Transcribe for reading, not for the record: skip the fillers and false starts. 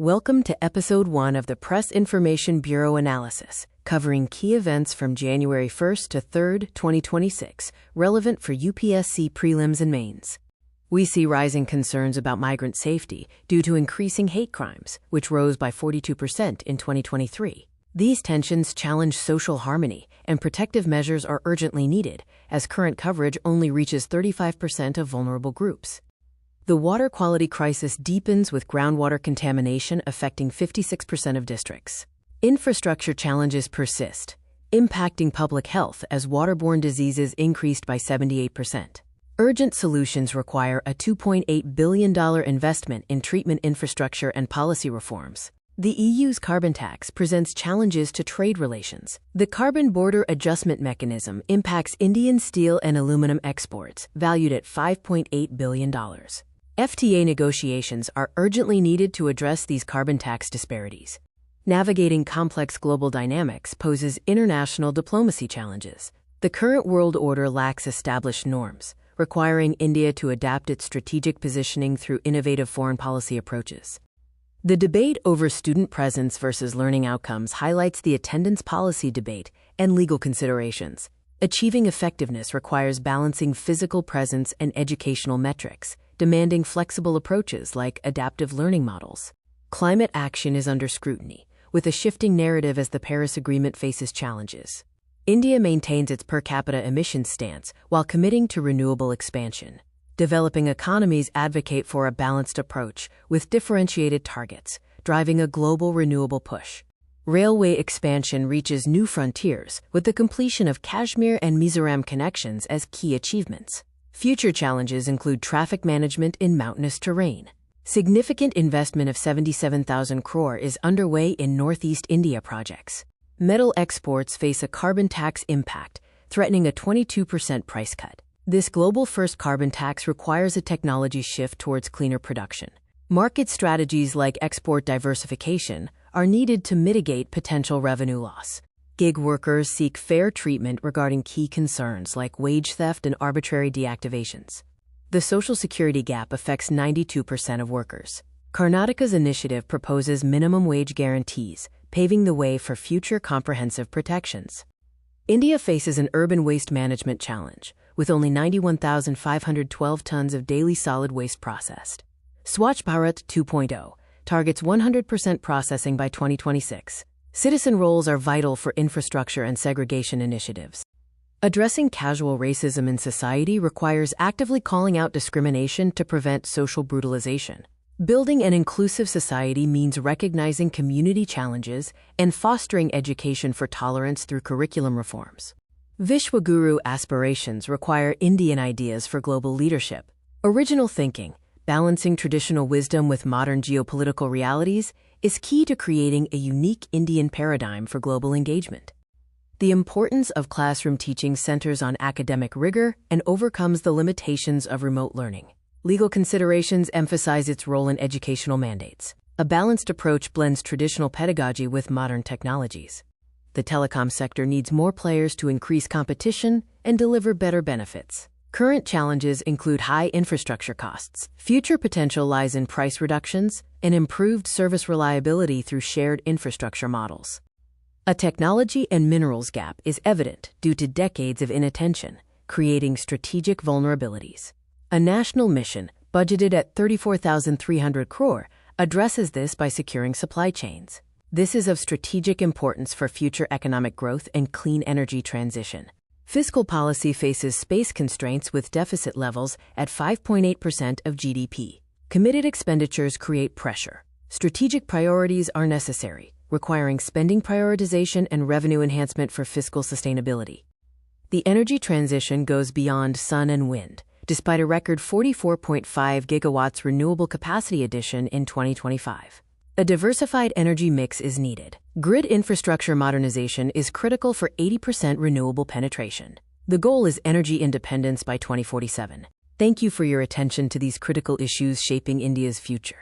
Welcome to Episode 1 of the Press Information Bureau Analysis, covering key events from January 1st to 3rd, 2026, relevant for UPSC prelims and mains. We see rising concerns about migrant safety due to increasing hate crimes, which rose by 42% in 2023. These tensions challenge social harmony, and protective measures are urgently needed, as current coverage only reaches 35% of vulnerable groups. The water quality crisis deepens with groundwater contamination affecting 56% of districts. Infrastructure challenges persist, impacting public health as waterborne diseases increased by 78%. Urgent solutions require a $2.8 billion investment in treatment infrastructure and policy reforms. The EU's carbon tax presents challenges to trade relations. The Carbon Border Adjustment Mechanism impacts Indian steel and aluminum exports, valued at $5.8 billion. FTA negotiations are urgently needed to address these carbon tax disparities. Navigating complex global dynamics poses international diplomacy challenges. The current world order lacks established norms, requiring India to adapt its strategic positioning through innovative foreign policy approaches. The debate over student presence versus learning outcomes highlights the attendance policy debate and legal considerations. Achieving effectiveness requires balancing physical presence and educational metrics, demanding flexible approaches like adaptive learning models. Climate action is under scrutiny, with a shifting narrative as the Paris Agreement faces challenges. India maintains its per capita emissions stance while committing to renewable expansion. Developing economies advocate for a balanced approach with differentiated targets, driving a global renewable push. Railway expansion reaches new frontiers, with the completion of Kashmir and Mizoram connections as key achievements. Future challenges include traffic management in mountainous terrain. Significant investment of 77,000 crore is underway in Northeast India projects. Metal exports face a carbon tax impact, threatening a 22% price cut. This global first carbon tax requires a technology shift towards cleaner production. Market strategies like export diversification are needed to mitigate potential revenue loss. Gig workers seek fair treatment regarding key concerns like wage theft and arbitrary deactivations. The Social Security gap affects 92% of workers. Karnataka's initiative proposes minimum wage guarantees, paving the way for future comprehensive protections. India faces an urban waste management challenge, with only 91,512 tons of daily solid waste processed. Swachh Bharat 2.0 targets 100% processing by 2026. Citizen roles are vital for infrastructure and segregation initiatives. Addressing casual racism in society requires actively calling out discrimination to prevent social brutalization. Building an inclusive society means recognizing community challenges and fostering education for tolerance through curriculum reforms. Vishwaguru aspirations require Indian ideas for global leadership. Original thinking, balancing traditional wisdom with modern geopolitical realities, is key to creating a unique Indian paradigm for global engagement. The importance of classroom teaching centers on academic rigor and overcomes the limitations of remote learning. Legal considerations emphasize its role in educational mandates. A balanced approach blends traditional pedagogy with modern technologies. The telecom sector needs more players to increase competition and deliver better benefits. Current challenges include high infrastructure costs. Future potential lies in price reductions and improved service reliability through shared infrastructure models. A technology and minerals gap is evident due to decades of inattention, creating strategic vulnerabilities. A national mission, budgeted at 34,300 crore, addresses this by securing supply chains. This is of strategic importance for future economic growth and clean energy transition. Fiscal policy faces space constraints with deficit levels at 5.8% of GDP. Committed expenditures create pressure. Strategic priorities are necessary, requiring spending prioritization and revenue enhancement for fiscal sustainability. The energy transition goes beyond sun and wind, despite a record 44.5 gigawatts renewable capacity addition in 2025. A diversified energy mix is needed. Grid infrastructure modernization is critical for 80% renewable penetration. The goal is energy independence by 2047. Thank you for your attention to these critical issues shaping India's future.